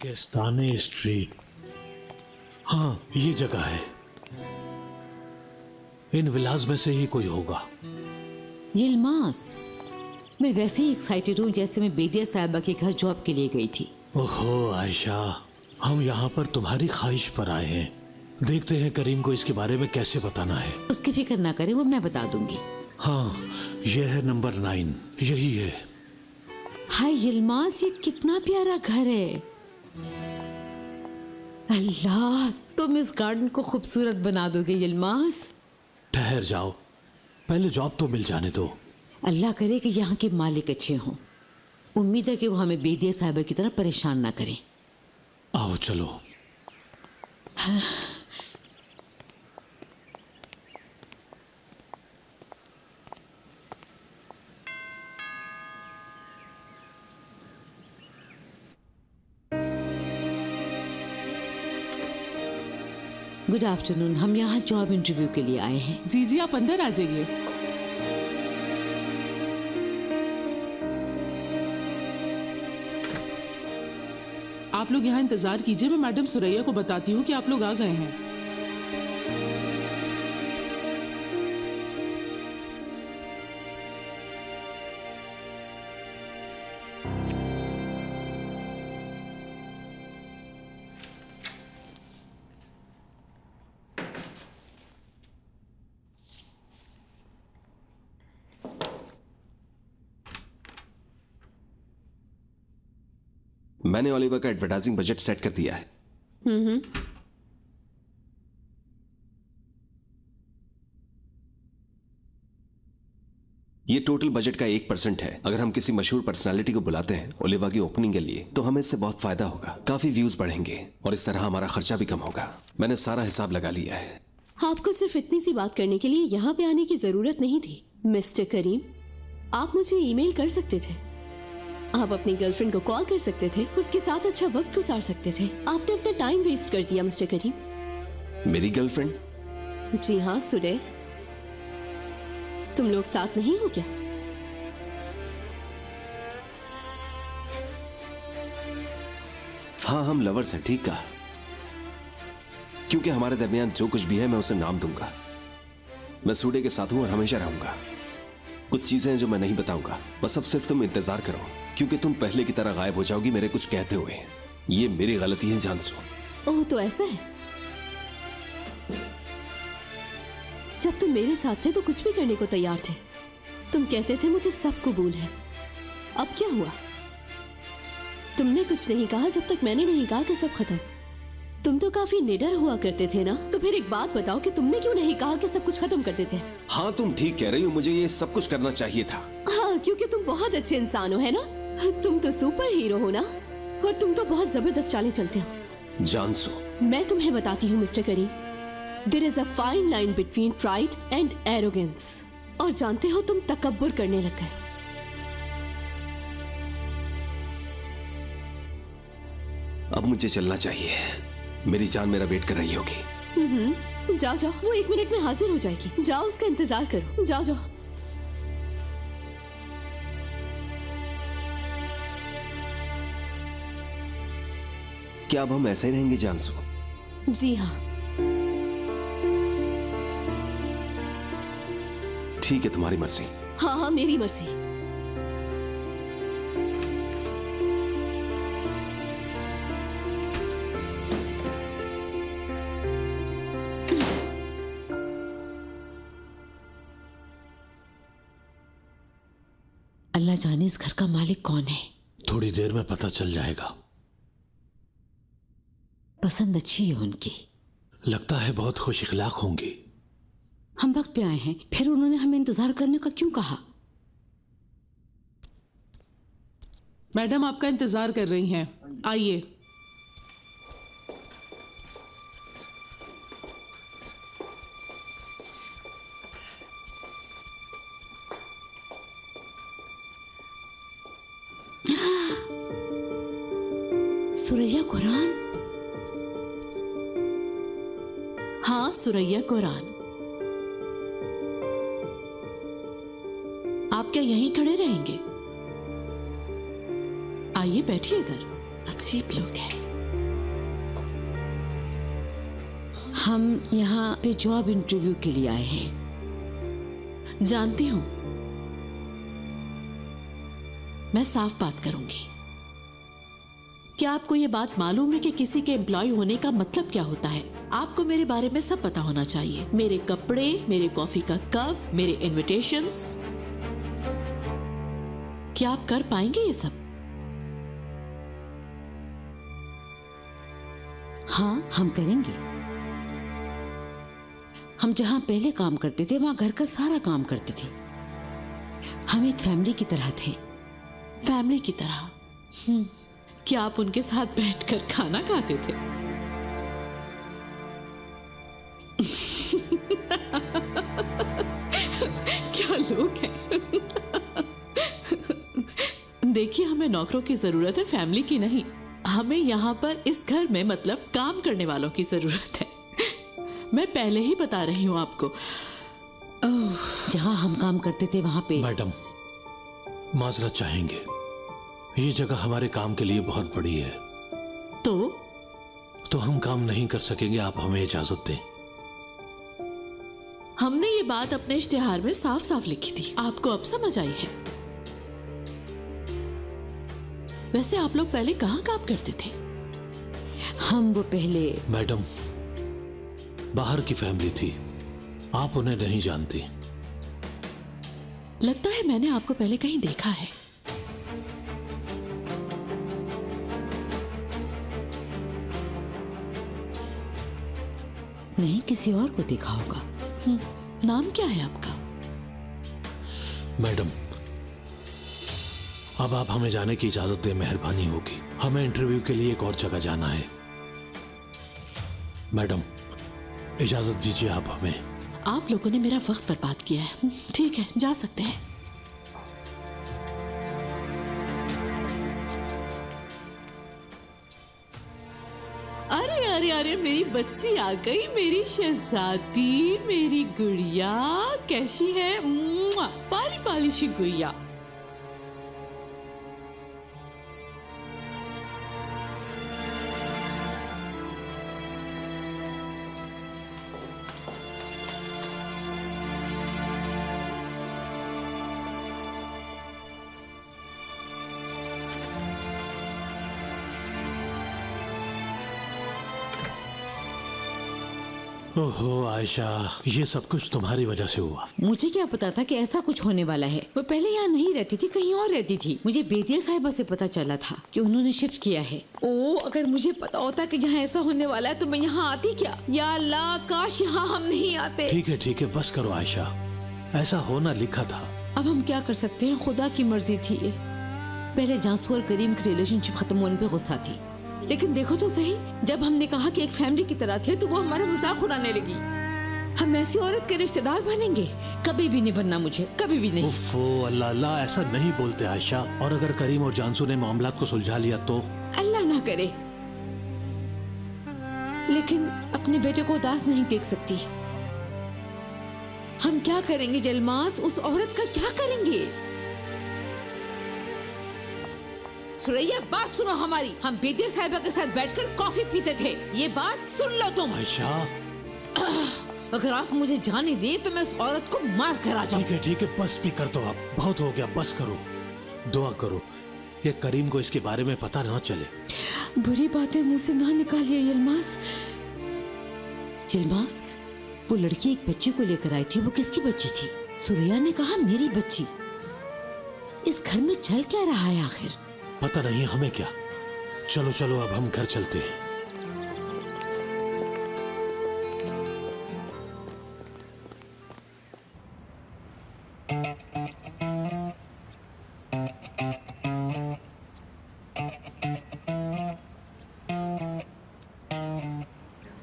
केस्ताने street. हाँ, ये जगह है। इन विलास में से ही कोई होगा। यिल्मास, मैं वैसे ही एक्साइटेड हूँ जैसे मैं बेदिया साहिबा के घर जॉब के लिए गई थी। ओहो आयशा, हम यहाँ पर तुम्हारी ख्वाहिश पर आए हैं। देखते हैं करीम को इसके बारे में कैसे बताना है। उसकी फिक्र ना करें, वो मैं बता दूंगी। हाँ, यह है नंबर 9, यही है। हाय यिल्मास, ये कितना प्यारा घर है। अल्लाह, तुम इस गार्डन को खूबसूरत बना दोगे यिल्मास। ठहर जाओ, पहले जॉब तो मिल जाने दो। अल्लाह करे कि यहाँ के मालिक अच्छे हों। उम्मीद है कि वो हमें बेदिया साहिबा की तरह परेशान ना करें। आओ चलो। हाँ। गुड आफ्टरनून, हम यहाँ जॉब इंटरव्यू के लिए आए हैं। जी जी, आप अंदर आ जाइए। आप लोग यहाँ इंतजार कीजिए, मैं मैडम सुरैया को बताती हूँ कि आप लोग आ गए हैं। मैंने ओलिवर का एडवर्टाइजिंग बजट सेट कर दिया है। ये टोटल बजट का 1% है। अगर हम किसी मशहूर पर्सनालिटी को बुलाते हैं ओलिवा की ओपनिंग के लिए तो हमें इससे बहुत फायदा होगा। काफी व्यूज बढ़ेंगे और इस तरह हमारा खर्चा भी कम होगा। मैंने सारा हिसाब लगा लिया है। आपको सिर्फ इतनी सी बात करने के लिए यहाँ पे आने की जरूरत नहीं थी मिस्टर करीम। आप मुझे ईमेल कर सकते थे, आप अपनी गर्लफ्रेंड को कॉल कर सकते थे, उसके साथ अच्छा वक्त गुजार सकते थे। आपने अपना टाइम वेस्ट कर दिया मिस्टर करीम। मेरी गर्लफ्रेंड? जी हाँ सुरे, तुम लोग साथ नहीं हो क्या? हाँ, हम लवर्स हैं। ठीक कहा, क्योंकि हमारे दरमियान जो कुछ भी है मैं उसे नाम दूंगा। मैं सूडे के साथ हूं और हमेशा रहूंगा। कुछ चीजें हैं जो मैं नहीं बताऊंगा, बस अब सिर्फ तुम इंतजार करो, क्योंकि तुम पहले की तरह गायब हो जाओगी मेरे कुछ कहते हुए। ये मेरी गलती है जानसो। ओह तो ऐसा है। जब तुम मेरे साथ थे तो कुछ भी करने को तैयार थे। तुम कहते थे मुझे सब कबूल है। अब क्या हुआ? तुमने कुछ नहीं कहा जब तक मैंने नहीं कहा कि सब खत्म। तुम तो काफी निडर हुआ करते थे ना। तो फिर एक बात बताओ कि तुमने क्यों नहीं कहा कि सब कुछ खत्म कर देते हैं? हाँ, तुम ठीक कह रही हो, मुझे ये सब कुछ करना चाहिए था। हाँ, क्योंकि तुम बहुत अच्छे इंसान हो, है ना? तुम तो सुपर हीरो हो ना, और तुम तो बहुत जबरदस्त चालें चलते हो। जानसो, मैं तुम्हें बताती हूँ Mister Karim, there is a fine line between pride and arrogance. और जानते हो तुम तकब्बुर करने लग गए। अब मुझे चलना चाहिए। मेरी जान मेरा वेट कर रही होगी। जाओ जाओ, वो 1 मिनट में हाजिर हो जाएगी। जाओ उसका इंतजार करो। जाओ जाओ। क्या अब हम ऐसे ही रहेंगे जानसो? जी हाँ। ठीक है, तुम्हारी मर्जी। हाँ हाँ, मेरी मर्जी। अल्लाह जाने इस घर का मालिक कौन है। थोड़ी देर में पता चल जाएगा। पसंद अच्छी है उनकी। लगता है बहुत खुश इखलाक होंगी। हम वक्त पे आए हैं, फिर उन्होंने हमें इंतजार करने का क्यों कहा? मैडम आपका इंतजार कर रही हैं, आइए। सुरैया कुरान? हाँ, सुरैया कुरान। आप क्या यहीं खड़े रहेंगे? आइए बैठिए इधर। अजीब लोग हैं। हम यहाँ पे जॉब इंटरव्यू के लिए आए हैं। जानती हूँ, मैं साफ बात करूंगी। क्या आपको ये बात मालूम है कि किसी के एम्प्लॉय होने का मतलब क्या होता है? आपको मेरे बारे में सब पता होना चाहिए। मेरे कपड़े, मेरे कॉफी का कप, मेरे इनविटेशंस। क्या आप कर पाएंगे ये सब? हाँ, हम करेंगे। हम जहाँ पहले काम करते थे वहाँ घर का सारा काम करते थे। हम एक फैमिली की तरह थे। फैमिली की तरह? क्या आप उनके साथ बैठकर खाना खाते थे? क्या लोग हैं। देखिए, हमें नौकरों की जरूरत है, फैमिली की नहीं। हमें यहाँ पर इस घर में मतलब काम करने वालों की जरूरत है। मैं पहले ही बता रही हूँ आपको। जहाँ हम काम करते थे वहाँ पे। मैडम, माजरत चाहेंगे, ये जगह हमारे काम के लिए बहुत बड़ी है। तो हम काम नहीं कर सकेंगे, आप हमें इजाजत दें। हमने ये बात अपने इश्तिहार में साफ साफ लिखी थी, आपको अब समझ आई है। वैसे आप लोग पहले कहाँ काम करते थे? हम वो पहले। मैडम, बाहर की फैमिली थी, आप उन्हें नहीं जानती। लगता है मैंने आपको पहले कहीं देखा है। नहीं, किसी और को देखा होगा। नाम क्या है आपका? मैडम, अब आप हमें जाने की इजाजत दें, मेहरबानी होगी। हमें इंटरव्यू के लिए एक और जगह जाना है। मैडम, इजाजत दीजिए आप हमें। आप लोगों ने मेरा वक्त बर्बाद किया है। ठीक है, जा सकते हैं। अरे अरे अरे, मेरी बच्ची आ गई, मेरी शहजादी, मेरी गुड़िया। कैसी है? पाली पाली सी गुड़िया। ओहो आयशा, ये सब कुछ तुम्हारी वजह से हुआ। मुझे क्या पता था कि ऐसा कुछ होने वाला है। वो पहले यहाँ नहीं रहती थी, कहीं और रहती थी। मुझे बेदिया साहिबा से पता चला था कि उन्होंने शिफ्ट किया है। ओ, अगर मुझे पता होता कि यहाँ ऐसा होने वाला है तो मैं यहाँ आती क्या? या अल्लाह, काश यहाँ हम नहीं आते। ठीक है, बस करो आयशा, ऐसा होना लिखा था। अब हम क्या कर सकते हैं, खुदा की मर्जी थी। पहले जांसू और करीम की रिलेशनशिप खत्म होने पे गुस्सा थी, लेकिन देखो तो सही, जब हमने कहा कि एक फैमिली की तरह थे तो वो हमारा मजाक उड़ाने लगी। हम ऐसी औरत के रिश्तेदार बनेंगे? कभी भी नहीं बनना मुझे, कभी भी नहीं। उफ़ो, अल्लाह अल्लाह, ऐसा नहीं बोलते आयशा। और अगर करीम और जानसू ने मामलात को सुलझा लिया तो? अल्लाह ना करे, लेकिन अपने बेटे को उदास नहीं देख सकती। हम क्या करेंगे जलमास, उस औरत का क्या करेंगे? सुरैया, बात सुनो हमारी। हम बेदिया साहिबा के साथ बैठकर कॉफी पीते थे, ये बात सुन लो तुम। आयशा, अगर आप मुझे जाने दे तो मैं उस औरत को मार कर आ जाऊं। ठीक है, बस भी कर दो आप, बहुत हो गया, बस करो। दुआ करो ये करीम को इसके बारे में पता ना चले। बुरी बातें मुंह से ना निकालिए यलमास। यलमास, वो लड़की एक बच्ची को लेकर आई थी, वो किसकी बच्ची थी? सुरैया ने कहा मेरी बच्ची। इस घर में चल क्या रहा है आखिर? पता नहीं हमें क्या। चलो अब हम घर चलते हैं।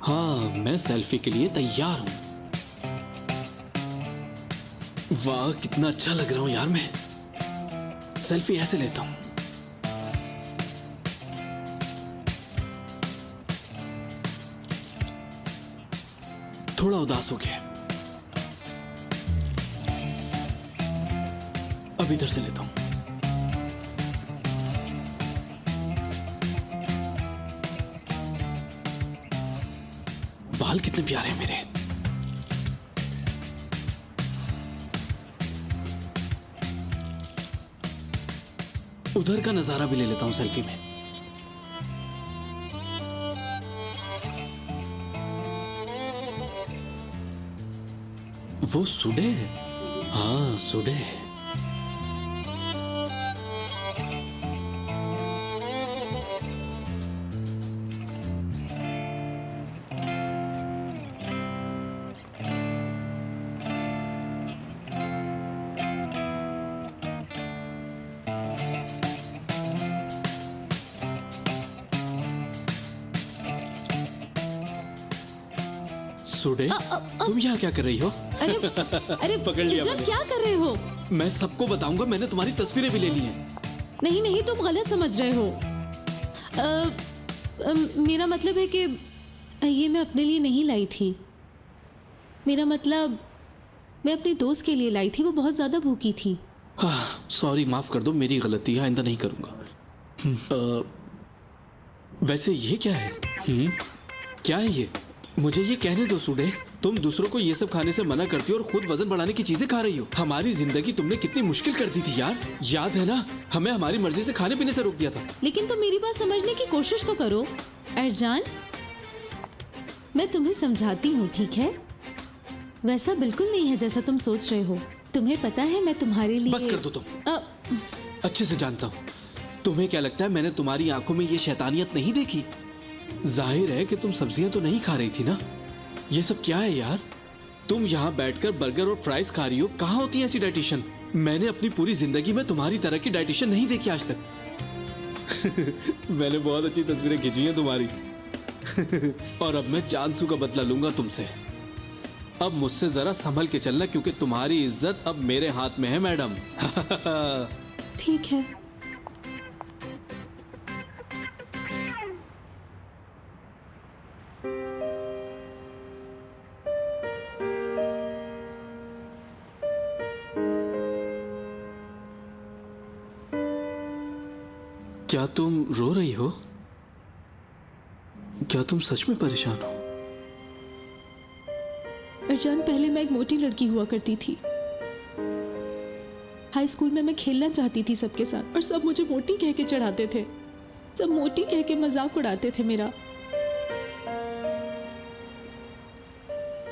हाँ, मैं सेल्फी के लिए तैयार हूं। वाह, कितना अच्छा लग रहा हूं यार मैं। सेल्फी ऐसे लेता हूं। थोड़ा उदास हो गया, अब इधर से लेता हूं। बाल कितने प्यारे हैं मेरे। उधर का नजारा भी ले लेता हूं सेल्फी में। वो सुडे है। हाँ सुडे है। सुडे तुम यहाँ क्या कर रही हो? अरे अरे पकड़ लिया इरजान, मैंने। क्या कर रहे हो? मैं सबको बताऊंगा, मैंने तुम्हारी तस्वीरें भी ले ली हैं। नहीं नहीं, तुम गलत समझ रहे हो। मेरा मतलब है कि ये मैं अपने लिए नहीं लाई थी। मेरा मतलब मैं अपने दोस्त के लिए लाई थी, वो बहुत ज्यादा भूखी थी। सॉरी, माफ कर दो, मेरी गलती है, आइंदा नहीं करूंगा। वैसे ये क्या है? क्या है ये? मुझे ये कहने दो सुडे, तुम दूसरों को ये सब खाने से मना करती हो और खुद वजन बढ़ाने की चीजें खा रही हो। हमारी जिंदगी तुमने कितनी मुश्किल कर दी थी यार, याद है ना? हमें हमारी मर्जी से खाने पीने से रोक दिया था। लेकिन तुम मेरी बात समझने की कोशिश तो करो इरजान। मैं तुम्हें समझाती हूँ, ठीक है? वैसा बिल्कुल नहीं है जैसा तुम सोच रहे हो। तुम्हें पता है मैं तुम्हारे लिए बस कर दो तुम। अच्छे से जानता हूँ। तुम्हें क्या लगता है मैंने तुम्हारी आंखों में ये शैतानियत नहीं देखी? जाहिर है कि तुम सब्जियां तो नहीं खा रही थी ना। ये सब क्या है यार? तुम यहाँ बैठकर बर्गर और फ्राइज खा रही हो। कहाँ होती है ऐसी डाइटिशियन? मैंने अपनी पूरी जिंदगी में तुम्हारी तरह की डाइटिशियन नहीं देखी आज तक। मैंने बहुत अच्छी तस्वीरें खींची हैं तुम्हारी। और अब मैं चांसू का बदला लूंगा तुमसे। अब मुझसे जरा संभल के चलना, क्योंकि तुम्हारी इज्जत अब मेरे हाथ में है मैडम। ठीक है। क्या तुम रो रही हो? क्या तुम सच में परेशान हो? इरजान, पहले मैं एक मोटी लड़की हुआ करती थी। हाई स्कूल में मैं खेलना चाहती थी सबके साथ, और सब मुझे मोटी कह के चढ़ाते थे। सब मोटी कह के मजाक उड़ाते थे मेरा।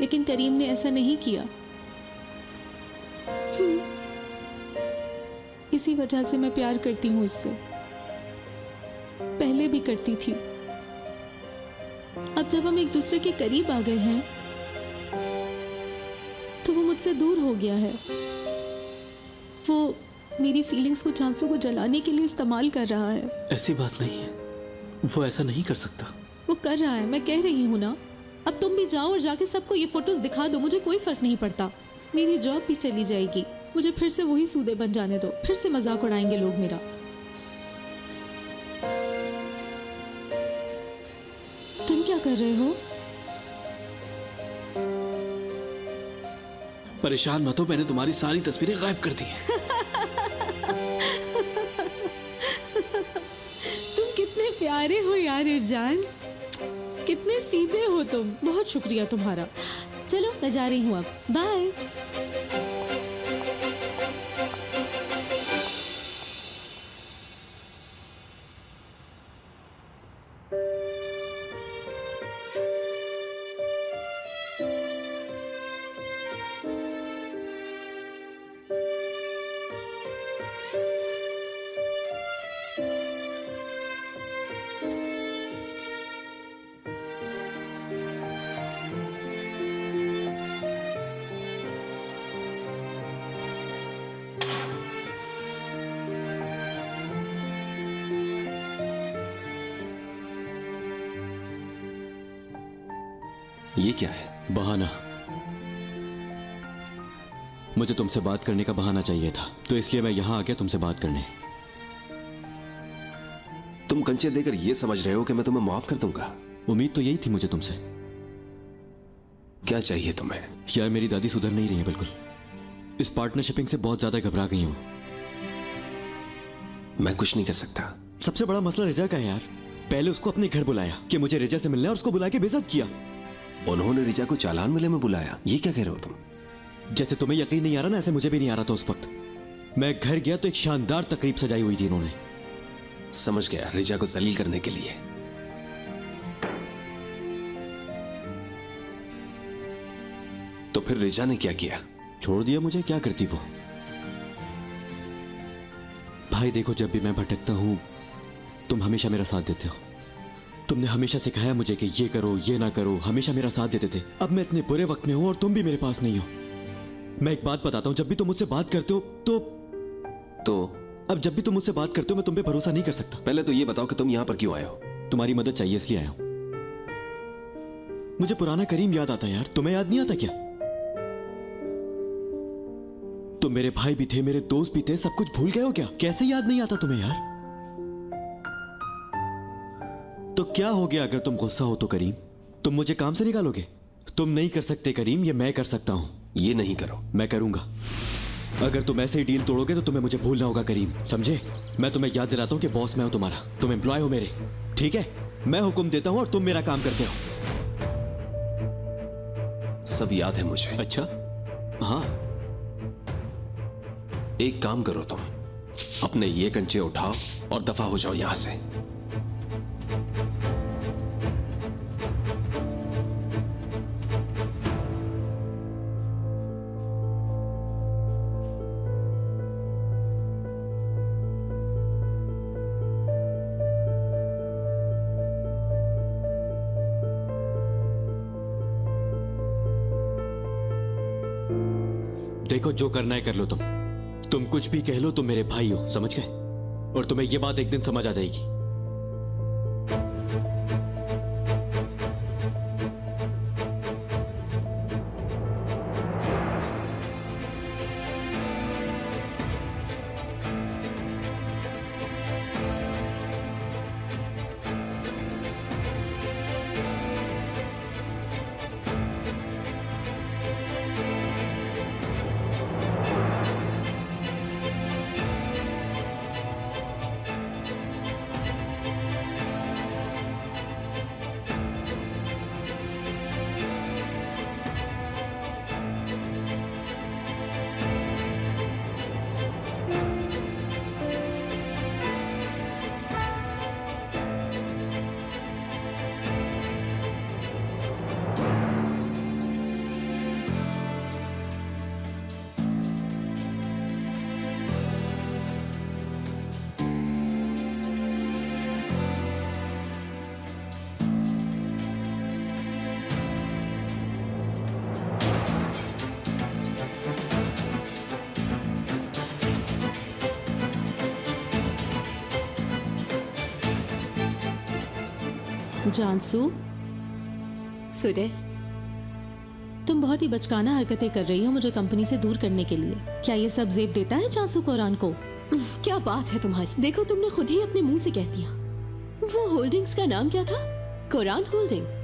लेकिन करीम ने ऐसा नहीं किया। इसी वजह से मैं प्यार करती हूँ उससे। पहले भी करती थी। अब जब हम एक दूसरे के करीब आ गए हैं तो वो मुझसे दूर हो गया है। वो मेरी फीलिंग्स को, चांसों को जलाने के लिए इस्तेमाल कर रहा है। ऐसी बात नहीं है, वो ऐसा नहीं कर सकता। वो कर रहा है, मैं कह रही हूँ ना। अब तुम भी जाओ और जाके सबको ये फोटोज दिखा दो, मुझे कोई फर्क नहीं पड़ता। मेरी जॉब भी चली जाएगी, मुझे फिर से वही सूदे बन जाने दो, फिर से मजाक उड़ाएंगे लोग मेरा। तुम क्या कर रहे हो? परेशान मत हो, मैंने तुम्हारी सारी तस्वीरें गायब कर दी हैं। तुम कितने प्यारे हो यार इरजान, कितने सीधे हो तुम। बहुत शुक्रिया तुम्हारा। चलो मैं जा रही हूँ अब, बाय। ये क्या है? बहाना। मुझे तुमसे बात करने का बहाना चाहिए था, तो इसलिए मैं यहां आ गया तुमसे बात करने। तुम कंचे देकर ये समझ रहे हो कि मैं तुम्हें माफ कर दूंगा? उम्मीद तो यही थी मुझे तुमसे। क्या चाहिए तुम्हें? यार मेरी दादी सुधर नहीं रही है बिल्कुल। इस पार्टनरशिपिंग से बहुत ज्यादा घबरा गई हूं। मैं कुछ नहीं कर सकता। सबसे बड़ा मसला रिजा का है यार। पहले उसको अपने घर बुलाया कि मुझे रिजा से मिलना है, और उसको बुला के बेइज्जत किया। उन्होंने रिचा को चालान मिले में बुलाया, ये क्या कह रहे हो तुम? जैसे तुम्हें यकीन नहीं आ रहा ना, ऐसे मुझे भी नहीं आ रहा था उस वक्त। मैं घर गया तो एक शानदार तकरीब सजाई हुई थी इन्होंने। समझ गया, रिचा को जलील करने के लिए। तो फिर रिचा ने क्या किया? छोड़ दिया मुझे, क्या करती वो। भाई देखो, जब भी मैं भटकता हूं तुम हमेशा मेरा साथ देते हो। तुमने हमेशा सिखाया मुझे कि ये करो ये ना करो, हमेशा मेरा साथ देते थे। अब मैं इतने बुरे वक्त में हूं और तुम भी मेरे पास नहीं हो। मैं एक बात बताता हूं, जब भी तुम मुझसे बात करते हो तो अब जब भी तुम मुझसे बात करते हो मैं तुम पे भरोसा नहीं कर सकता। पहले तो ये बताओ कि तुम यहां पर क्यों आए हो? तुम्हारी मदद चाहिए इसलिए आया हूं। मुझे पुराना करीम याद आता है यार, तुम्हें याद नहीं आता क्या? तुम मेरे भाई भी थे, मेरे दोस्त भी थे, सब कुछ भूल गए हो क्या? कैसे याद नहीं आता तुम्हें यार? तो क्या हो गया अगर तुम गुस्सा हो तो करीम? तुम मुझे काम से निकालोगे? तुम नहीं कर सकते करीम, ये मैं कर सकता हूं। ये नहीं करो। मैं करूंगा। अगर तुम ऐसे ही डील तोड़ोगे तो तुम्हें मुझे भूलना होगा करीम, समझे? मैं तुम्हें याद दिलाता हूं कि बॉस मैं हूं तुम्हारा, तुम एम्प्लॉय हो मेरे, ठीक है? मैं हुक्म देता हूं और तुम मेरा काम करते हो। सब याद है मुझे। अच्छा, हाँ। एक काम करो, तुम अपने ये कंचे उठाओ और दफा हो जाओ यहां से। देखो, जो करना है कर लो। तुम कुछ भी कह लो, तुम मेरे भाई हो, समझ गए? और तुम्हें यह बात एक दिन समझ आ जाएगी। जानसू, सुडे, तुम बहुत ही बचकाना हरकतें कर रही हो मुझे कंपनी से दूर करने के लिए। क्या ये सब जेब देता है जानसू कोरान को? क्या बात है तुम्हारी? देखो, तुमने खुद ही अपने मुंह से कह दिया। वो होल्डिंग्स का नाम क्या था? कोरान होल्डिंग्स।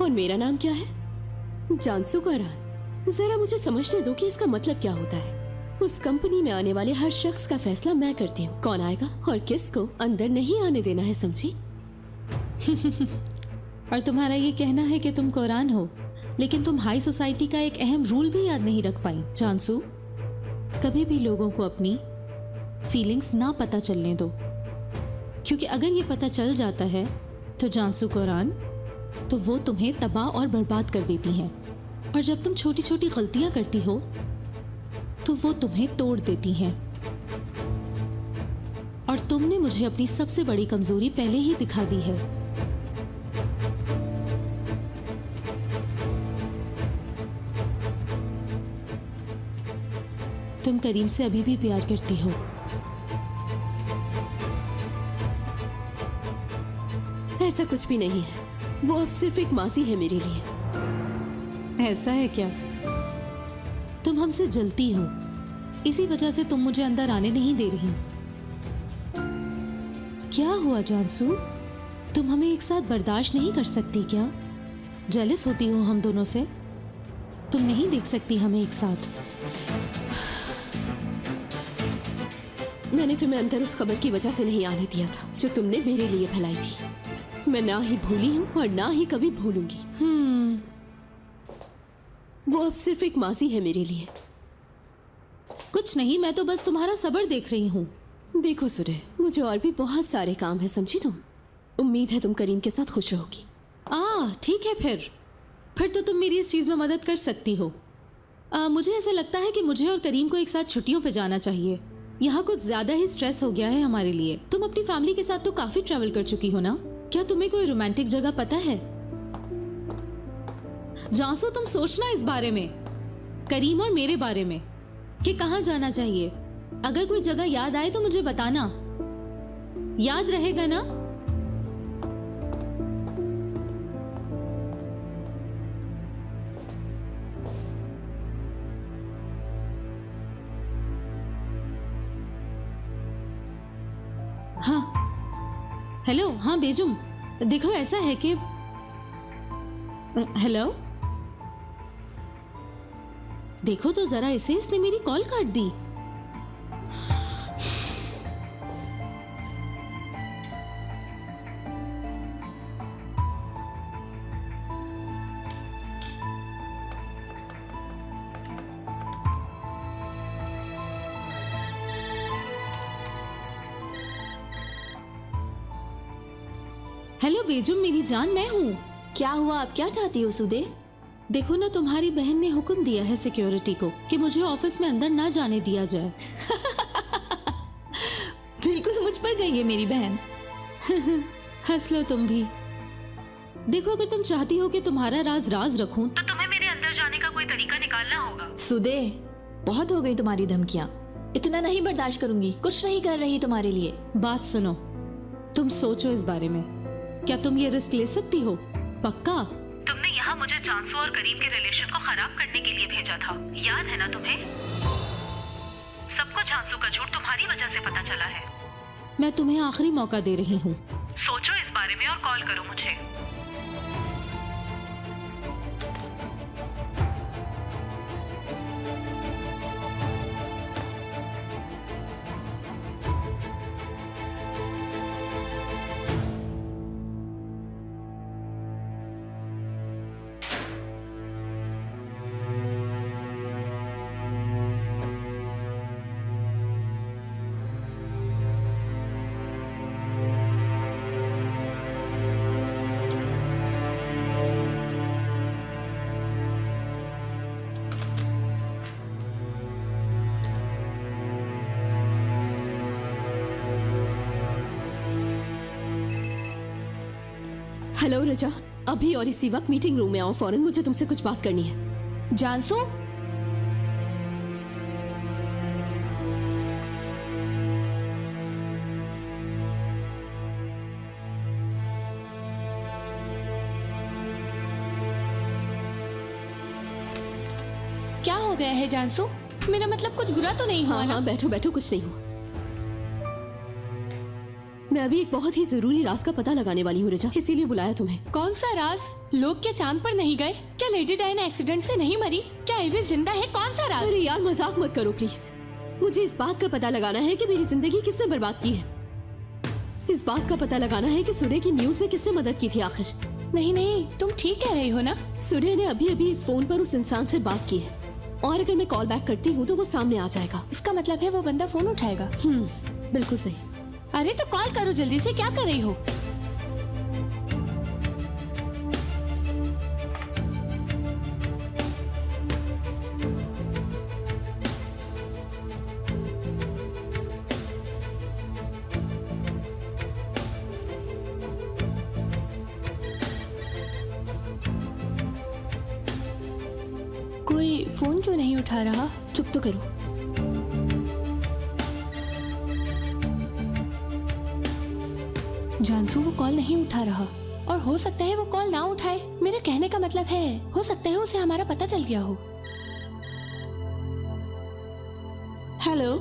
और मेरा नाम क्या है? जानसू कोरान। जरा मुझे समझने दो कि इसका मतलब क्या होता है। उस कंपनी में आने वाले हर शख्स का फैसला मैं करती हूँ, कौन आएगा और किसको अंदर नहीं आने देना है, समझी? और तुम्हारा ये कहना है कि तुम कोरान हो, लेकिन तुम हाई सोसाइटी का एक अहम रूल भी याद नहीं रख पाई। जानसू, कभी भी लोगों को अपनी फीलिंग्स ना पता चलने दो, क्योंकि अगर ये पता चल जाता है तो जानसू कोरान, तो वो तुम्हें तबाह और बर्बाद कर देती हैं। और जब तुम छोटी छोटी गलतियां करती हो तो वो तुम्हें तोड़ देती हैं। और तुमने मुझे अपनी सबसे बड़ी कमजोरी पहले ही दिखा दी है। तुम करीम से अभी भी प्यार करती हो। ऐसा कुछ भी नहीं है, वो अब सिर्फ एक माजी है मेरे लिए। ऐसा है क्या? तुम हमसे जलती हो, इसी वजह से तुम मुझे अंदर आने नहीं दे रही। क्या हुआ जानसू? तुम हमें एक साथ बर्दाश्त नहीं कर सकती क्या? जेलस होती हो हम दोनों से? तुम नहीं देख सकती हमें एक साथ? मैंने तुम्हें अंदर उस खबर की वजह से नहीं आने दिया था जो तुमने मेरे लिए फैलाई थी। मैं ना ही भूली हूँ और ना ही कभी भूलूंगी। अब सिर्फ एक माजी है मेरे लिए। कुछ नहीं, मैं तो बस तुम्हारा सब्र देख रही हूँ। देखो सुरे, मुझे और भी बहुत सारे काम है, समझी तुम। उम्मीद है तुम करीम के साथ खुश रहोगी। ठीक है, फिर तो तुम मेरी इस चीज़ में मदद कर सकती हो। मुझे ऐसा लगता है कि मुझे और करीम को एक साथ छुट्टियों पे जाना चाहिए। यहाँ कुछ ज़्यादा ही स्ट्रेस हो गया है हमारे लिए। तुम अपनी फैमिली के साथ तो काफ़ी ट्रैवल कर चुकी हो ना? क्या तुम्हें कोई रोमांटिक जगह पता है? जांसू, तुम सोचना इस बारे में, करीम और मेरे बारे में, कि कहाँ जाना चाहिए। अगर कोई जगह याद आए तो मुझे बताना। याद रहेगा ना? हाँ, हेलो। हाँ बेजुम, देखो ऐसा है कि हेलो, देखो तो जरा इसे, इसने मेरी कॉल काट दी। हेलो बेजुम, मेरी जान, मैं हूँ। क्या हुआ? आप क्या चाहती हो सुदे? देखो ना, तुम्हारी बहन ने हुक्म दिया है सिक्योरिटी को कि मुझे ऑफिस में अंदर ना जाने दिया जाए। बिल्कुल मुझ पर गई है मेरी बहन। हंस लो तुम भी। देखो, अगर तुम चाहती हो कि तुम्हारा राज राज रखूं, तो तुम्हें मेरे अंदर जाने का कोई तरीका निकालना होगा। सुदे, बहुत हो गई तुम्हारी धमकियां। इतना नहीं बर्दाश्त करूंगी। कुछ नहीं कर रही तुम्हारे लिए। बात सुनो, तुम सोचो इस बारे में। क्या तुम ये रिस्क ले सकती हो? पक्का? तुमने यहाँ मुझे जांसू और करीम के रिलेशन को खराब करने के लिए भेजा था, याद है ना तुम्हें? सबको जांसू का झूठ तुम्हारी वजह से पता चला है। मैं तुम्हें आखिरी मौका दे रही हूँ। सोचो इस बारे में और कॉल करो मुझे। हेलो रजा, अभी और इसी वक्त मीटिंग रूम में आओ फौरन, मुझे तुमसे कुछ बात करनी है। जानसू, क्या हो गया है जानसू? मेरा मतलब कुछ बुरा तो नहीं हुआ हाँ ना? हाँ, बैठो बैठो, कुछ नहीं हुआ। मैं अभी एक बहुत ही जरूरी राज का पता लगाने वाली हूँ रजा, इसीलिए बुलाया तुम्हें। कौन सा राज? लोग क्या चांद पर नहीं गए? क्या लेडी डायना एक्सीडेंट से नहीं मरी? क्या एवी जिंदा है? कौन सा राज? अरे यार, मजाक मत करो प्लीज। मुझे इस बात का पता लगाना है कि मेरी जिंदगी किसने बर्बाद की है। इस बात का पता लगाना है कि सुडे की न्यूज में किसने मदद की थी आखिर। नहीं नहीं, तुम ठीक कह रही हो ना? सुडे ने अभी अभी इस फोन पर उस इंसान से बात की है, और अगर मैं कॉल बैक करती हूँ तो वो सामने आ जाएगा। इसका मतलब है वो बंदा फोन उठाएगा। बिल्कुल सही। अरे तो कॉल करो जल्दी से, क्या कर रही हो? कोई फोन क्यों नहीं उठा रहा? चुप तो करो। जानसू, वो कॉल नहीं उठा रहा, और हो सकता है वो कॉल ना उठाए। मेरे कहने का मतलब है, हो सकता है उसे हमारा पता चल गया हो। हेलो,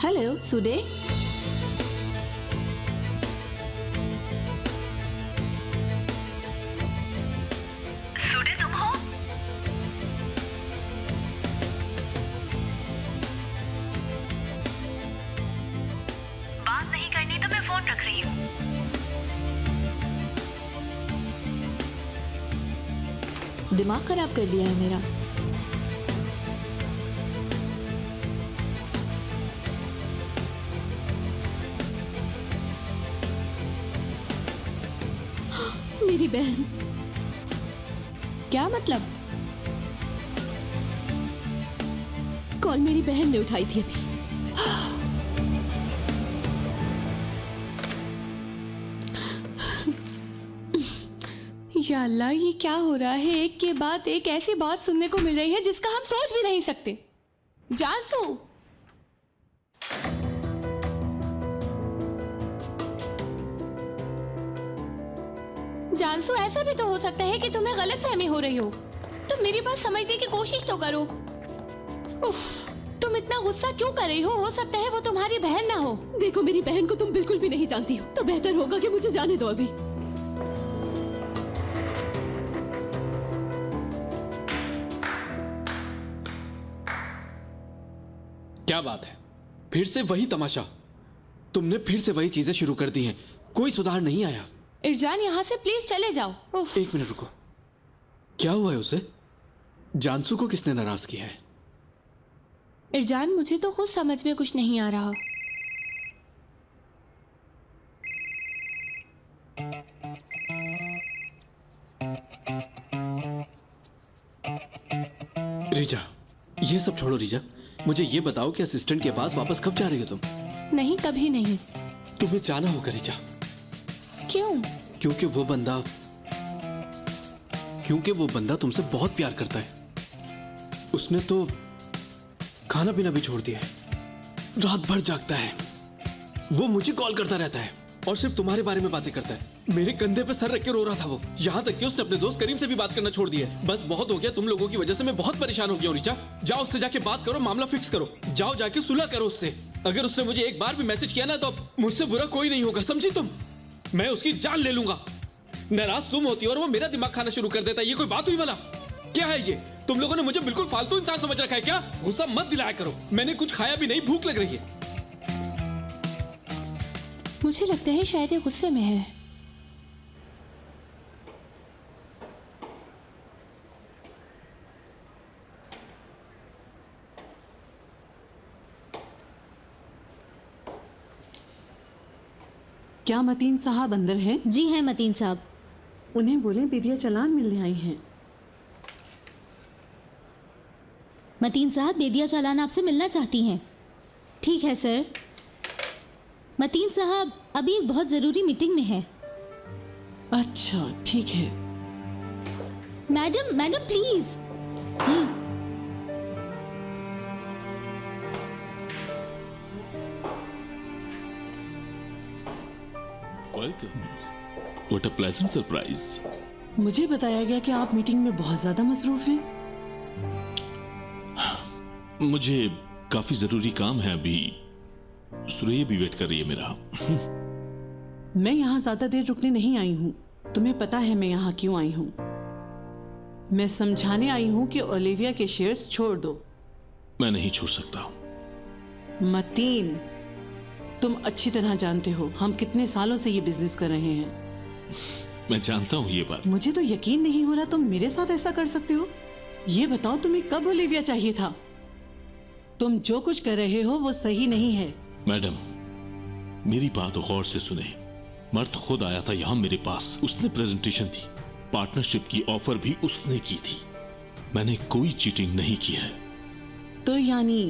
हेलो सुदे, सुडे तुम हो? बात नहीं करनी तो मैं फोन रख रही हूँ। दिमाग खराब कर दिया है मेरा। मेरी बहन। क्या मतलब? कॉल मेरी बहन ने उठाई थी अभी। या अल्लाह, ये क्या हो रहा है? एक के बाद एक ऐसी बात सुनने को मिल रही है जिसका हम सोच भी नहीं सकते। जानसू, जानसू, ऐसा भी तो हो सकता है कि तुम्हें गलतफहमी हो रही हो। तुम मेरी बात समझने की कोशिश तो करो। उफ, तुम इतना गुस्सा क्यों कर रही हो सकता है वो तुम्हारी बहन ना हो। देखो, मेरी बहन को तुम बिल्कुल भी नहीं जानती हो, तो बेहतर होगा कि मुझे जाने दो अभी। क्या बात है? फिर से वही तमाशा। तुमने फिर से वही चीजें शुरू कर दी हैं। कोई सुधार नहीं आया। इरजान, यहाँ से प्लीज चले जाओ। उफ। एक मिनट रुको। क्या हुआ है उसे? जानसू को किसने नाराज किया है? इरजान, मुझे तो खुद समझ में कुछ नहीं आ रहा। रिजा, ये सब छोड़ो रिजा। मुझे ये बताओ कि असिस्टेंट के पास वापस कब जा रही हो तुम? नहीं, कभी नहीं। तुम्हें जाना होगा रिजा। क्यों? क्योंकि वो बंदा तुमसे बहुत प्यार करता है। उसने तो खाना पीना भी छोड़ दिया है। रात भर जागता है। वो मुझे कॉल करता रहता है और सिर्फ तुम्हारे बारे में बातें करता है। मेरे कंधे पे सर रख के रो रहा था वो। यहाँ तक कि उसने अपने दोस्त करीम से भी बात करना छोड़ दिया है। बस बहुत हो गया, तुम लोगों की वजह से मैं बहुत परेशान हो गया हूँ रिचा। जाओ उससे जाके बात करो, मामला फिक्स करो। जाओ जाके सुलह करो उससे। अगर उसने मुझे एक बार भी मैसेज किया ना, तो मुझसे बुरा कोई नहीं होगा, समझी तुम? मैं उसकी जान ले लूंगा। नाराज तुम होती हो और वो मेरा दिमाग खाना शुरू कर देता है। ये कोई बात हुई भला? क्या है ये? तुम लोगों ने मुझे बिल्कुल फालतू इंसान समझ रखा है क्या? गुस्सा मत दिलाया करो। मैंने कुछ खाया भी नहीं, भूख लग रही है। मुझे लगता है शायद ये गुस्से में है। क्या मतीन साहब अंदर हैं? जी हैं मतीन साहब। उन्हें बोलें बेदिया चालान मिलने आई हैं। मतीन साहब, बेदिया चालान आपसे मिलना चाहती हैं। ठीक है सर। मतीन साहब अभी एक बहुत ज़रूरी मीटिंग में है। अच्छा ठीक है। Madam, madam please. Welcome. What a pleasant surprise. मुझे बताया गया कि आप मीटिंग में बहुत ज्यादा मसरूफ हैं। मुझे काफी जरूरी काम है अभी। सुरैया भी वेट कर रही है मेरा। मैं यहाँ ज्यादा देर रुकने नहीं आई हूँ। तुम्हें पता है मैं यहाँ क्यों आई हूँ? मैं समझाने आई हूँ कि ओलिविया के शेयर्स छोड़ दो। मैं नहीं छोड़ सकता। मतीन, तुम अच्छी तरह जानते हो हम कितने सालों से ये बिजनेस कर रहे हैं। मैं जानता हूँ ये बात। मुझे तो यकीन नहीं हो रहा तुम मेरे साथ ऐसा कर सकते हो। ये बताओ तुम्हें कब ओलिविया चाहिए था? तुम जो कुछ कर रहे हो वो सही नहीं है। मैडम, मेरी बात गौर से सुने। मर्द खुद आया था यहाँ मेरे पास। उसने प्रेजेंटेशन दी, पार्टनरशिप की ऑफर भी उसने की थी। मैंने कोई चीटिंग नहीं की है। तो यानी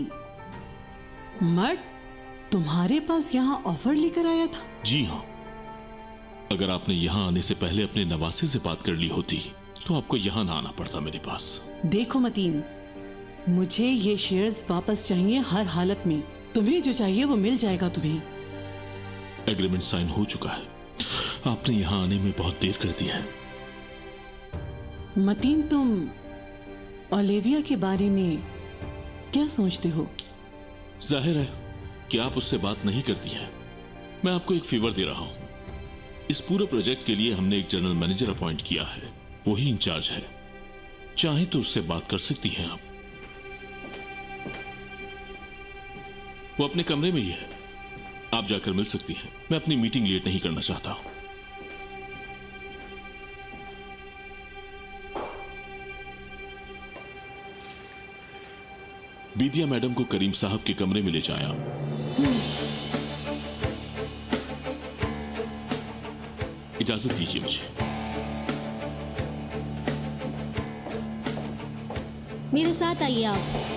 मर्द तुम्हारे पास यहाँ ऑफर लेकर आया था? जी हाँ। अगर आपने यहाँ आने से पहले अपने नवासे से बात कर ली होती तो आपको यहाँ ना आना पड़ता मेरे पास। देखो मतीन, मुझे ये शेयर्स वापस चाहिए हर हालत में। तुम्हें जो चाहिए वो मिल जाएगा तुम्हें। एग्रीमेंट साइन हो चुका है। आपने यहाँ आने में बहुत देर कर दी है। मतीन, तुम ओलिविया के बारे में क्या सोचते हो? जाहिर है कि आप उससे बात नहीं करती हैं। मैं आपको एक फेवर दे रहा हूं। इस पूरे प्रोजेक्ट के लिए हमने एक जनरल मैनेजर अपॉइंट किया है। वही इंचार्ज है। चाहे तो उससे बात कर सकती हैं आप। वो अपने कमरे में ही है। आप जाकर मिल सकती हैं। मैं अपनी मीटिंग लेट नहीं करना चाहता। बिदिया मैडम को करीम साहब के कमरे में ले जाया। इजाजत दीजिए मुझे। मेरे साथ आइए आप।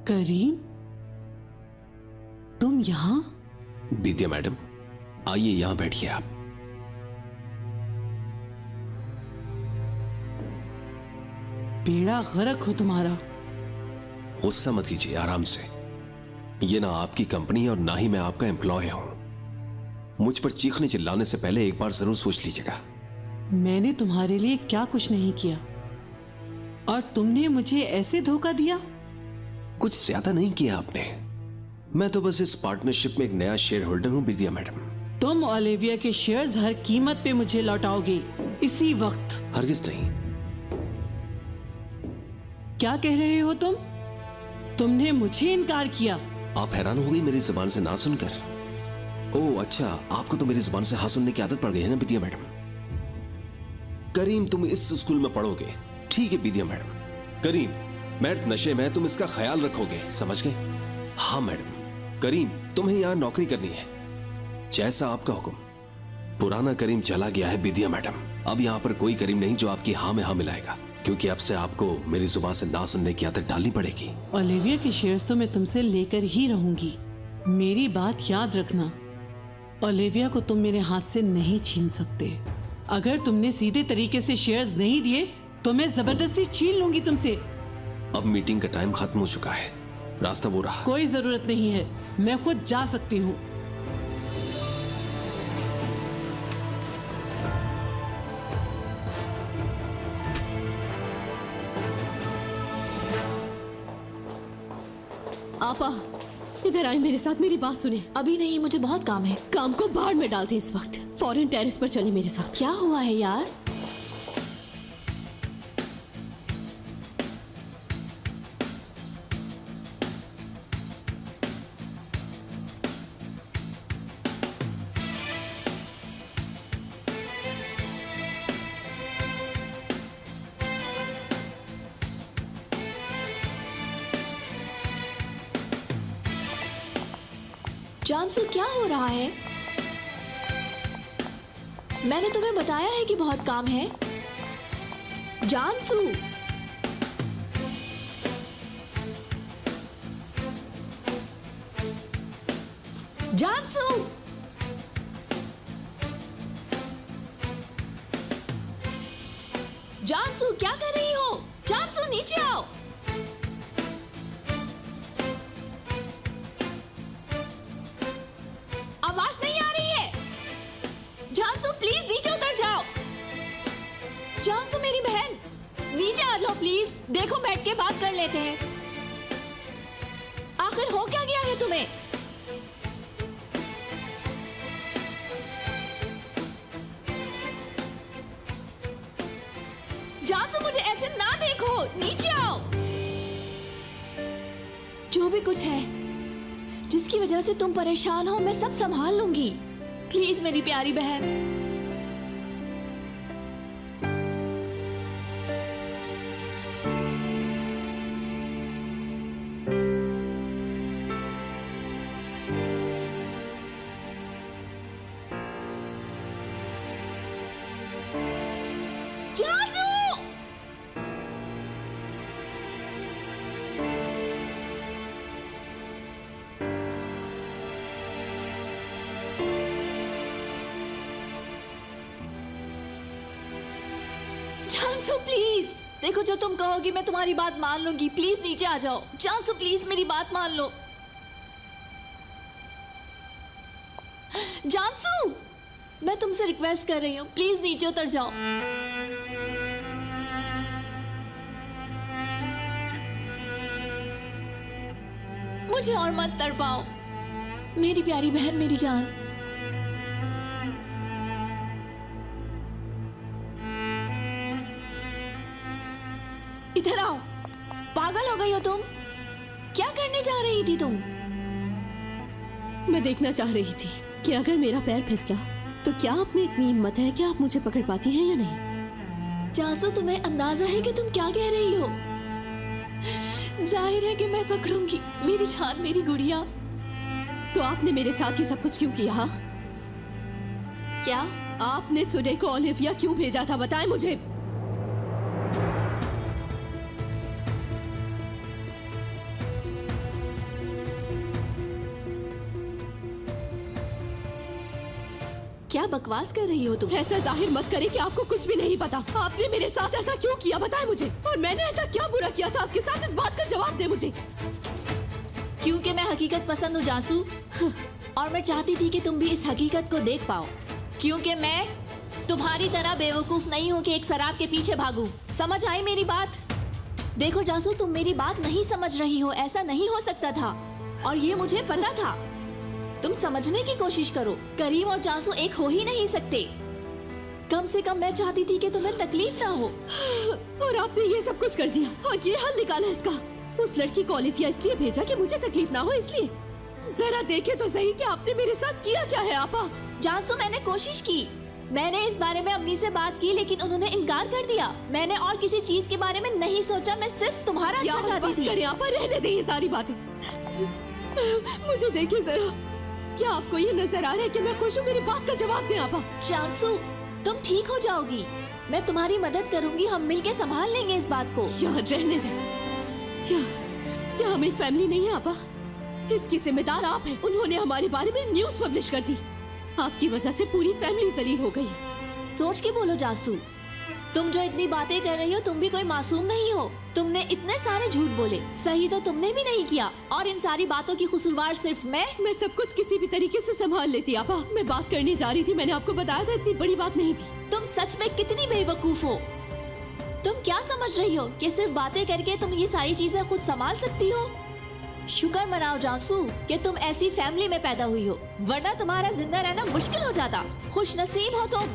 करीम, तुम यहाँ? बिदिया मैडम, आइए यहां बैठिए आप। बेड़ा गर्क हो तुम्हारा। गुस्सा मत कीजिए, आराम से। ये ना आपकी कंपनी है और ना ही मैं आपका एम्प्लॉय हूं। मुझ पर चीखने चिल्लाने से पहले एक बार जरूर सोच लीजिएगा। मैंने तुम्हारे लिए क्या कुछ नहीं किया और तुमने मुझे ऐसे धोखा दिया। कुछ ज्यादा नहीं किया आपने। मैं तो बस इस पार्टनरशिप में एक नया शेयर होल्डर हूं बिदिया मैडम। तुम ओलिविया के शेयर्स हर कीमत पे मुझे लौटाओगे इसी वक्त। हरगिज नहीं। क्या कह रहे हो तुम? तुमने मुझे इनकार किया। आप हैरान हो गई मेरी जुबान से ना सुनकर? ओह अच्छा, आपको तो मेरी जुबान से हाँ सुनने की आदत पड़ गई है ना बिदिया मैडम। करीम, तुम इस स्कूल में पढ़ोगे, ठीक है बिदिया मैडम। करीम, मैट नशे में, तुम इसका ख्याल रखोगे, समझ गए? हाँ मैडम। करीम, तुम्हें यहां नौकरी करनी है, जैसा आपका हुक्म। पुराना करीम चला गया है बिदिया मैडम। अब यहां पर कोई करीम नहीं जो आपकी हाँ में हाँ मिलाएगा, क्योंकि अब से आपको मेरी जुबान से ना सुनने की आदत डालनी पड़ेगी। ओलिविया के शेयर्स तो मैं तुमसे लेकर ही रहूंगी। मेरी बात याद रखना, ओलिविया को तुम मेरे हाथ से नहीं छीन सकते। अगर तुमने सीधे तरीके से शेयर्स नहीं दिए तो मैं जबरदस्ती छीन लूंगी तुमसे। अब मीटिंग का टाइम खत्म हो चुका है, रास्ता वो रहा। कोई जरूरत नहीं है, मैं खुद जा सकती हूँ। आपा, इधर आए मेरे साथ, मेरी बात सुने। अभी नहीं, मुझे बहुत काम है। काम को बाहर में डालते इस वक्त। फॉरेन टेरेस पर चले मेरे साथ। क्या हुआ है यार? जानसू, क्या हो रहा है? मैंने तुम्हें बताया है कि बहुत काम है। जानसू, जानसू, जानसू, क्या कर रही हो? जानसू, नीचे आओ। आवाज नहीं आ रही है। जानसू, प्लीज नीचे उतर जाओ। जानसू, मेरी बहन, नीचे आ जाओ प्लीज। देखो, बैठ के बात कर लेते हैं। आखिर हो क्या गया है तुम्हें? जानसू, मुझे ऐसे ना देखो, नीचे आओ। जो भी कुछ है जिसकी वजह से तुम परेशान हो, मैं सब संभाल लूंगी। प्लीज मेरी प्यारी बहन। जानसू! जानसू, प्लीज देखो, जो तुम कहोगी मैं तुम्हारी बात मान लूंगी। प्लीज नीचे आ जाओ। जानसू, प्लीज मेरी बात मान लो। जानसू, मैं तुमसे रिक्वेस्ट कर रही हूँ, प्लीज नीचे उतर जाओ। मुझे और मत तड़पाओ, मेरी प्यारी बहन, मेरी जान। इधर आओ। पागल हो गई हो तुम? क्या करने जा रही थी तुम? मैं देखना चाह रही थी कि अगर मेरा पैर फिसला तो क्या आप में इतनी हिम्मत है कि आप मुझे पकड़ पाती हैं या नहीं? जासू, तुम्हें अंदाजा है कि तुम क्या कह रही हो? जाहिर है कि मैं पकड़ूंगी, मेरी जान, मेरी गुड़िया। तो आपने मेरे साथ ये सब कुछ क्यों किया? हाँ? क्या आपने सुडे को ओलिविया क्यों भेजा था, बताएं मुझे। क्या बकवास कर रही हो तुम? ऐसा जाहिर मत करें कि आपको कुछ भी नहीं पता। आपने मेरे साथ ऐसा क्यों किया, बताएं मुझे। और मैंने ऐसा क्या बुरा किया था आपके साथ, इस बात का जवाब दे मुझे। क्योंकि मैं हकीकत पसंद हूँ जासू, और मैं चाहती थी कि तुम भी इस हकीकत को देख पाओ। क्योंकि मैं तुम्हारी तरह बेवकूफ नहीं हूँ कि एक शराब के पीछे भागूं। समझ आई मेरी बात? देखो जासू, तुम मेरी बात नहीं समझ रही हो। ऐसा नहीं हो सकता था, और ये मुझे पता था। तुम समझने की कोशिश करो। करीम और जासू एक हो ही नहीं सकते। कम से कम मैं चाहती थी कि तुम्हें तकलीफ ना हो। और आपने ये सब कुछ कर दिया और ये हल निकाला इसका। उस लड़की को ओलिविया इसलिए भेजा कि मुझे तकलीफ ना हो, इसलिए। जरा देखे तो सही कि आपने मेरे साथ किया क्या है। आपा जासू, मैंने कोशिश की। मैंने इस बारे में अम्मी से बात की, लेकिन उन्होंने इनकार कर दिया। मैंने और किसी चीज के बारे में नहीं सोचा। मैं सिर्फ तुम्हारा अच्छा चाहती थी। आपा रहने दे ये सारी बातें। मुझे देखिए जरा, क्या आपको ये नजर आ रहा है कि मैं खुश हूँ? मेरी बात का जवाब दें आपा। जासू, तुम ठीक हो जाओगी। मैं तुम्हारी मदद करूंगी। हम मिलके संभाल लेंगे इस बात को। यार रहने दे। क्या हम एक फैमिली नहीं है आपा? इसकी जिम्मेदार आप हैं। उन्होंने हमारे बारे में न्यूज़ पब्लिश कर दी। आपकी वजह से पूरी फैमिली जलील हो गई। सोच के बोलो जासू, तुम जो इतनी बातें कर रही हो, तुम भी कोई मासूम नहीं हो। तुमने इतने सारे झूठ बोले, सही तो तुमने भी नहीं किया, और इन सारी बातों की कसूरवार सिर्फ मैं सब कुछ किसी भी तरीके से संभाल लेती आपा। मैं बात करने जा रही थी, मैंने आपको बताया था, इतनी बड़ी बात नहीं थी। तुम सच में कितनी बेवकूफ हो। तुम क्या समझ रही हो कि सिर्फ बातें करके तुम ये सारी चीजें खुद संभाल सकती हो? शुक्र मनाओ जासू कि तुम ऐसी फैमिली में पैदा हुई हो, वरना तुम्हारा जिंदा रहना मुश्किल हो जाता। खुश नसीब हो तुम।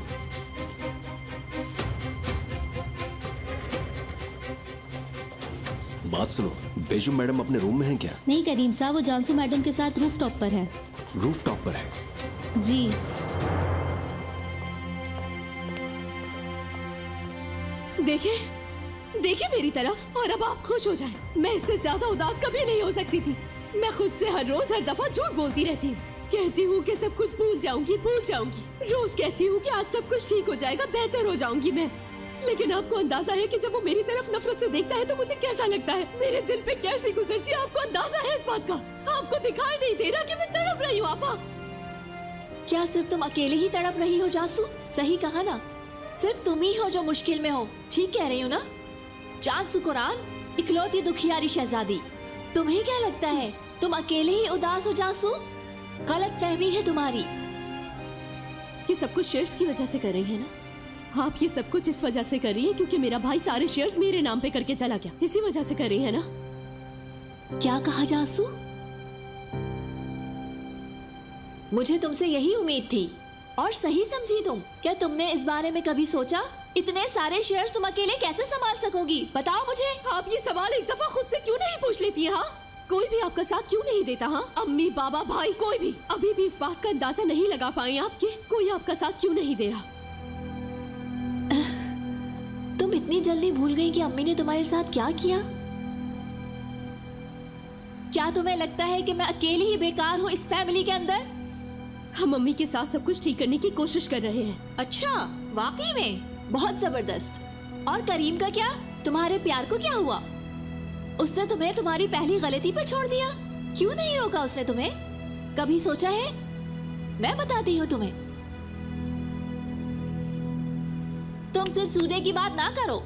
बात सुनो, बेगम मैडम अपने रूम में हैं क्या? नहीं करीम साहब, वो जानसू मैडम के साथ रूफ टॉप पर है। रूफ टॉप पर है? जी। देखिए मेरी तरफ, और अब आप खुश हो जाएं। मैं इससे ज्यादा उदास कभी नहीं हो सकती थी। मैं खुद से हर रोज हर दफा झूठ बोलती रहती हूँ। कहती हूँ कि सब कुछ भूल जाऊंगी। रोज कहती हूँ कि आज सब कुछ ठीक हो जाएगा, बेहतर हो जाऊंगी मैं। लेकिन आपको अंदाजा है कि जब वो मेरी तरफ नफरत से देखता है तो मुझे कैसा लगता है, मेरे दिल पे कैसी गुजरती है। आपको अंदाजा है इस बात का? आपको दिखाई नहीं दे रहा कि मैं तड़प रही हूँ आपा? क्या सिर्फ तुम अकेले ही तड़प रही हो जासू? सही कहा ना, सिर्फ तुम ही हो जो मुश्किल में हो। ठीक कह रही हो ना जासू? कुरान, इकलौती दुखियारी शहजादी। तुम्हें क्या लगता है तुम अकेले ही उदास हो जासू? गलत फहमी है तुम्हारी। ये सब कुछ शेयर्स की वजह से कर रही है ना आप? ये सब कुछ इस वजह से कर रही है क्योंकि मेरा भाई सारे शेयर्स मेरे नाम पे करके चला गया, इसी वजह से कर रही है ना? क्या कहा जासू? मुझे तुमसे यही उम्मीद थी, और सही समझी तुम। क्या तुमने इस बारे में कभी सोचा इतने सारे शेयर्स तुम अकेले कैसे संभाल सकोगी? बताओ मुझे। आप ये सवाल एक दफा खुद से क्यों नहीं पूछ लेती हैं? हाँ, कोई भी आपका साथ क्यों नहीं देता? हाँ, अम्मी, बाबा, भाई, कोई भी अभी भी इस बात का अंदाजा नहीं लगा पाए आपके? कोई आपका साथ क्यों नहीं दे रहा? तुम इतनी जल्दी भूल गई कि अम्मी ने तुम्हारे साथ क्या किया? क्या तुम्हें लगता है कि मैं अकेली ही बेकार हूँ इस फैमिली के अंदर? हम अम्मी के साथ सब कुछ ठीक करने की कोशिश कर रहे हैं। अच्छा, वाकई में? बहुत जबरदस्त। और करीम का क्या? तुम्हारे प्यार को क्या हुआ? उसने तुम्हें तुम्हारी पहली गलती पर छोड़ दिया। क्यों नहीं रोका उसने तुम्हें? कभी सोचा है? मैं बताती हूँ तुम्हें। तुम सिर्फ सूर्य की बात ना करो,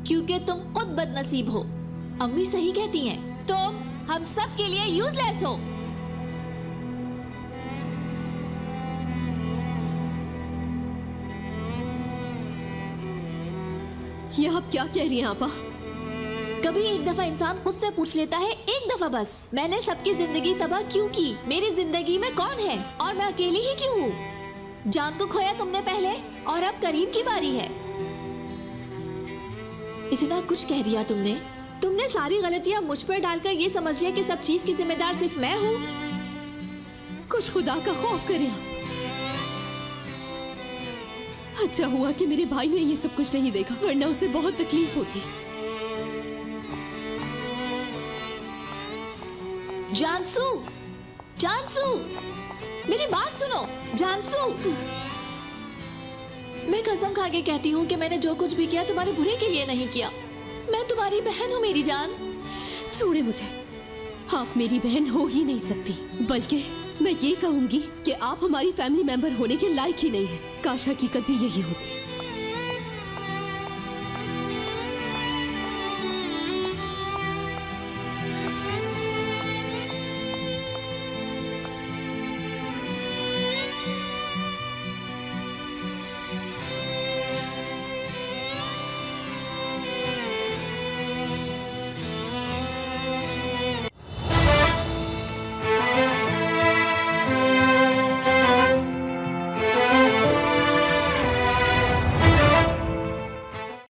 क्योंकि तुम खुद बदनसीब हो। अम्मी सही कहती हैं, तुम हम सब के लिए यूजलेस हो। ये आप क्या कह रही हैं आपा? कभी एक दफा इंसान खुद से पूछ लेता है, एक दफा बस, मैंने सबकी जिंदगी तबाह क्यों की? मेरी जिंदगी में कौन है और मैं अकेली ही क्यों हूँ? जान को खोया तुमने पहले, और अब करीम की बारी है। इतना कुछ कह दिया तुमने। तुमने सारी गलतियां मुझ पर डालकर ये समझ लिया कि सब चीज की जिम्मेदार सिर्फ मैं हूँ। कुछ खुदा का खौफ करें। अच्छा हुआ कि मेरे भाई ने ये सब कुछ नहीं देखा, वरना उसे बहुत तकलीफ होती। जानसू, जानसू, मेरी बात सुनो। जानसू, मैं कसम खा के कहती हूँ कि मैंने जो कुछ भी किया तुम्हारे बुरे के लिए नहीं किया। मैं तुम्हारी बहन हूँ मेरी जान। छोड़े मुझे, आप मेरी बहन हो ही नहीं सकती, बल्कि मैं ये कहूंगी कि आप हमारी फैमिली मेंबर होने के लायक ही नहीं है। काश हकीकत भी यही होती।